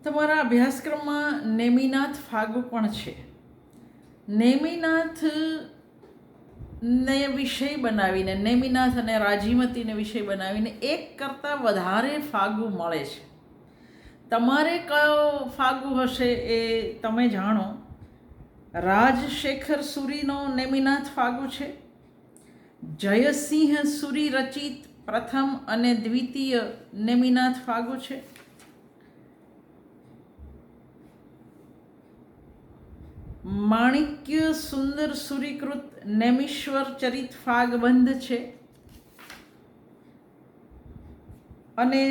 તમારા અભ્યાસક્રમમાં નેમિનાથ ફાગુ પણ છે. નેમિનાથ ને વિષય બનાવીને, નેમિનાથ અને રાજીમતીને વિષય બનાવીને એક કરતાં વધારે ફાગુ મળે છે. તમારે કયો ફાગુ હશે એ તમે જાણો. રાજશેખર સુરીનો નેમિનાથ ફાગુ છે. જયસિંહ સુરી રચિત પ્રથમ અને દ્વિતીય નેમિનાથ ફાગુ છે. માણિક્ય સુંદર સુરીકૃત નેમિશ્વર ચરિત ફાગબંધ છે. અને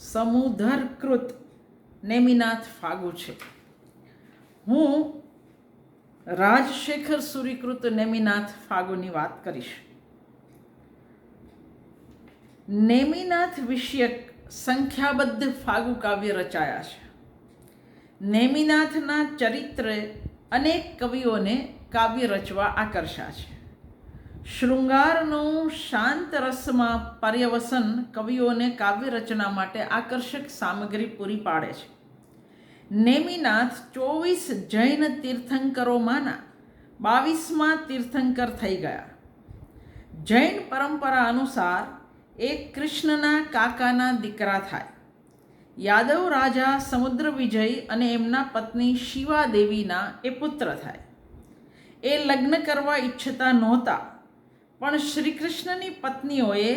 સમુધરકૃત નેમિનાથ ફાગુ છે. હું રાજશેખર સુરીકૃત નેમિનાથ ફાગુની વાત કરીશ. નેમિનાથ વિષયક સંખ્યાબદ્ધ ફાગુ કાવ્ય રચાયા છે. નેમિનાથના ચરિત્રે અનેક કવિઓને કાવ્ય રચવા આકર્ષ્યા છે. શૃંગારનું શાંત રસમાં પર્યવસન કવિઓને કાવ્ય રચના માટે આકર્ષક સામગ્રી પૂરી પાડે છે. નેમિનાથ 24 જૈન તીર્થંકરોમાંના 22મા તીર્થંકર થઈ ગયા. જૈન પરંપરા અનુસાર એ કૃષ્ણના કાકાના દીકરા થાય. યાદવ રાજા સમુદ્ર વિજય અને એમના પત્ની શિવાદેવીના એ પુત્ર થાય. એ લગ્ન કરવા ઈચ્છતા નહોતા, પણ શ્રી કૃષ્ણની પત્નીઓએ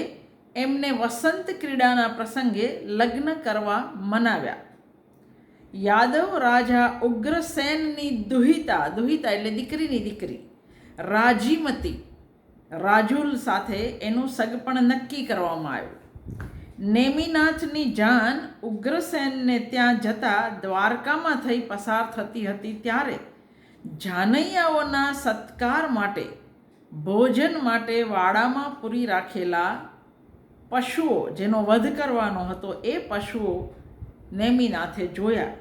એમને વસંત ક્રીડાના પ્રસંગે લગ્ન કરવા મનાવ્યા. યાદવ રાજા ઉગ્રસેનની દુહિતા એટલે દીકરીની દીકરી રાજીમતી રાજુલ સાથે એનું સગપણ નક્કી કરવામાં આવ્યું. નેમિનાથની જાન ઉગ્રસેનને ત્યાં જતા દ્વારકામાં થઈ પસાર થતી હતી ત્યારે જાનૈયાઓના સત્કાર માટે ભોજન માટે વાડામાં પૂરી રાખેલા પશુઓ, જેનો વધ કરવાનો હતો, એ પશુઓ નેમિનાથે જોયા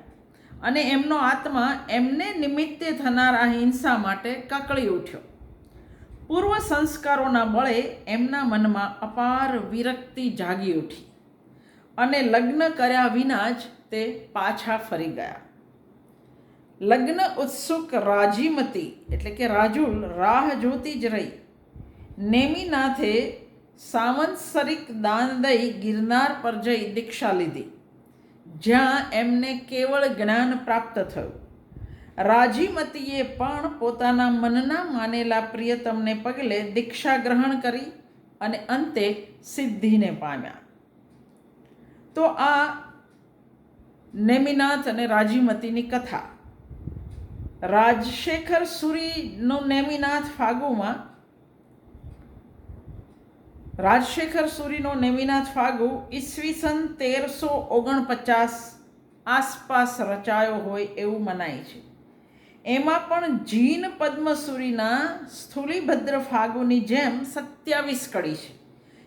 અને એમનો આત્મા એમને નિમિત્તે થનારા હિંસા માટે કકળી ઉઠ્યો. પૂર્વ સંસ્કારોના બળે એમના મનમાં અપાર વિરક્તિ જાગી ઉઠી અને લગ્ન કર્યા વિના જ તે પાછા ફરી ગયા. લગ્ન ઉત્સુક રાજીમતી એટલે કે રાજુલ રાહ જોતી જ રહી. નેમિનાથે સાવંત્સરિક દાન દઈ ગિરનાર પર જઈ દીક્ષા લીધી, જ્યાં એમને કેવળ જ્ઞાન પ્રાપ્ત થયું. રાજીમતીએ પણ પોતાના મનના માનેલા પ્રિયતમને પગલે દીક્ષા ગ્રહણ કરી અને અંતે સિદ્ધિને પામ્યા. તો આ નેમિનાથ અને રાજીમતીની કથા. રાજશેખર સુરીનો નેમિનાથ ફાગુમાં રાજશેખર સુરીનો નેમિનાથ ફાગુ ઈસવીસન 1349 આસપાસ રચાયો હોય એવું મનાય છે. એમાં પણ જીન પદ્મસુરીના સ્થૂલીભદ્ર ફાગુની જેમ 27 કડી છે.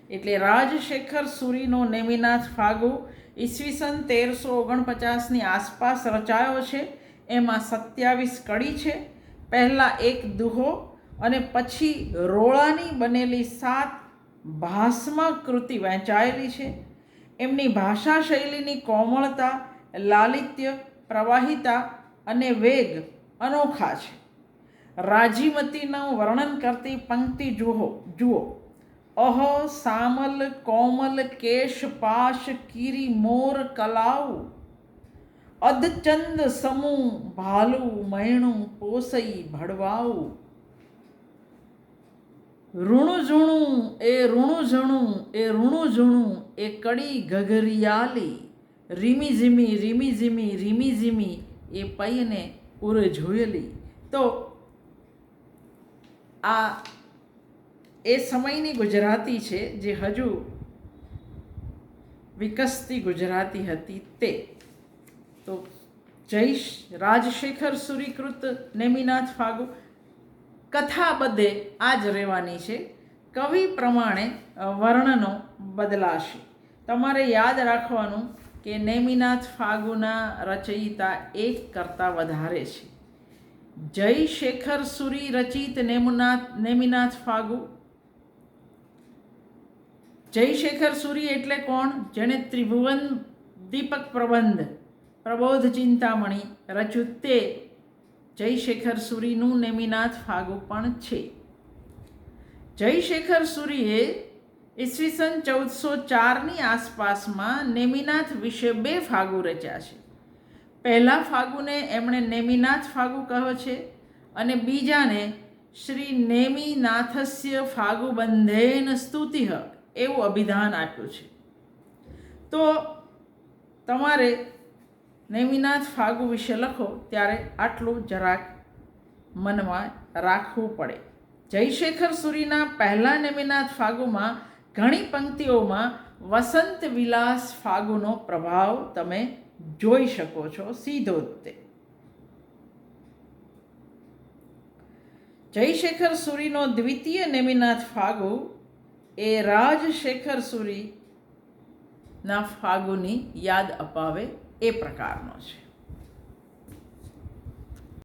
એટલે રાજશેખર સુરીનો નેમિનાથ ફાગુ ઈસવીસન 1349ની આસપાસ રચાયો છે. એમાં 27 કડી છે. પહેલાં એક દુહો અને પછી રોળાની બનેલી 7 ભાસ્મા કૃતિ વહેંચાયેલી છે. એમની ભાષા શૈલીની કોમળતા, લાલિત્ય, પ્રવાહિતા અને વેગ અનોખા છે. રાજીમતીનું વર્ણન કરતી પંક્તિ જુઓ. અહ સામલ કોમલ કેશ પાશ કીરી મોર કલાઉ અધચંદ સમૂહ ભાલુ મૈણું પોસઈ ભડવાઉ ઋણુઝુણું એ ઋણુઝુણું એ કડી ઘઘરિયાલી રીમી એ પૈને ઉર જોયેલી. તો આ એ સમયની ગુજરાતી છે જે હજુ વિકસતી ગુજરાતી હતી તે. તો રાજશેખર સુરીકૃત નેમિનાથ ફાગુ કથા બધે આ જ રહેવાની છે. કવિ પ્રમાણે વર્ણનો બદલાશે. તમારે યાદ રાખવાનું કે નેમિનાથ ફાગુના રચયિતા એક કરતાં વધારે છે. જયશેખર સુરી રચિત નેમિનાથ ફાગુ. જયશેખર સુરી એટલે કોણ? જેણે ત્રિભુવન દીપક પ્રબંધ, પ્રબોધ ચિંતામણી રચ્યું તે જયશેખર સૂરીનું નેમિનાથ ફાગુ પણ છે. જયશેખર સૂરીએ ઈસવીસન 1404ની આસપાસમાં નેમિનાથ વિશે 2 ફાગુ રચ્યા છે. પહેલા ફાગુને એમણે નેમિનાથ ફાગુ કહ્યો છે અને બીજાને શ્રી નેમિનાથસ્ય ફાગુબંધેન સ્તુતિઃ એવું અભિધાન આપ્યું છે. તો તમારે નેમિનાથ ફાગુ વિશે લખો ત્યારે આટલું જરાક મનમાં રાખવું પડે. જયશેખર સૂરીના પહેલા નેમિનાથ ફાગુમાં ઘણી પંક્તિઓમાં વસંત વિલાસ ફાગુનો પ્રભાવ તમે જોઈ શકો છો સીધો જ તે. જયશેખર સૂરીનો દ્વિતીય નેમિનાથ ફાગુ એ રાજશેખર સૂરીના ફાગુની યાદ અપાવે એ પ્રકારનો છે.